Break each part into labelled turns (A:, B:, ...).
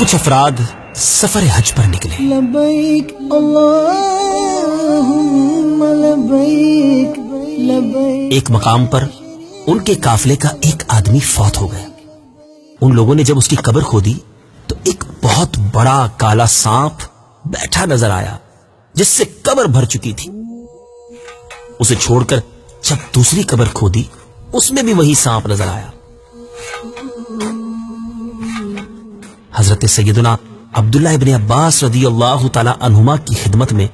A: کچھ افراد سفر حج پر نکلے.
B: لبیک اللہم لبیک لبیک.
A: ایک مقام پر ان کے قافلے کا ایک آدمی فوت ہو گیا. ان لوگوں نے جب اس کی قبر کھودی تو ایک بہت بڑا کالا سانپ بیٹھا نظر آیا جس سے قبر بھر چکی تھی. اسے چھوڑ کر جب دوسری قبر کھودی اس میں بھی وہی سانپ نظر آیا. حضرت سیدنا عبداللہ ابن عباس رضی اللہ تعالی عنہما کی خدمت میں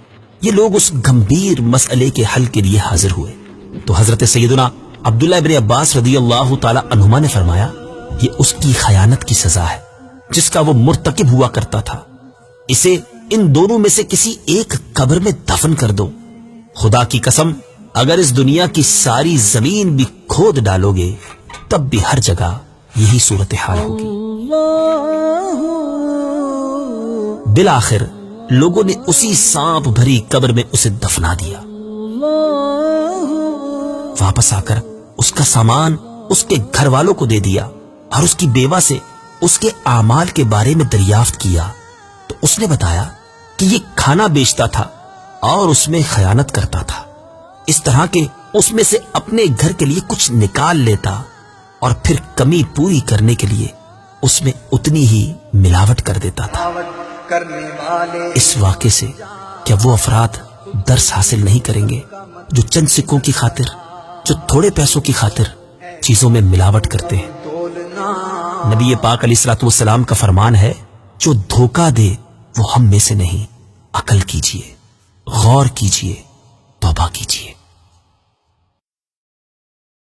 A: یہ لوگ اس گمبھیر مسئلے کے حل کے لیے حاضر ہوئے. تو حضرت سیدنا عبداللہ ابن عباس رضی اللہ تعالی عنہما نے فرمایا یہ اس کی خیانت کی سزا ہے جس کا وہ مرتکب ہوا کرتا تھا. اسے ان دونوں میں سے کسی ایک قبر میں دفن کر دو. خدا کی قسم اگر اس دنیا کی ساری زمین بھی کھود ڈالو گے تب بھی ہر جگہ یہی صورتحال ہوگی. بالآخر لوگوں نے اسی سانپ بھری قبر میں اسے دفنا دیا. واپس آ کر اس کا سامان اس کے گھر والوں کو دے دیا اور اس کی بیوہ سے اس کے اعمال کے بارے میں دریافت کیا تو اس نے بتایا کہ یہ کھانا بیچتا تھا اور اس میں خیانت کرتا تھا. اس طرح کہ اس میں سے اپنے گھر کے لیے کچھ نکال لیتا اور پھر کمی پوری کرنے کے لیے اس میں اتنی ہی ملاوٹ کر دیتا تھا. اس واقعے سے کیا وہ افراد درس حاصل نہیں کریں گے جو چند سکوں کی خاطر جو تھوڑے پیسوں کی خاطر چیزوں میں ملاوٹ کرتے ہیں؟ نبی پاک علیہ الصلوۃ والسلام کا فرمان ہے جو دھوکہ دے وہ ہم میں سے نہیں. عقل کیجئے، غور کیجئے، توبہ کیجئے.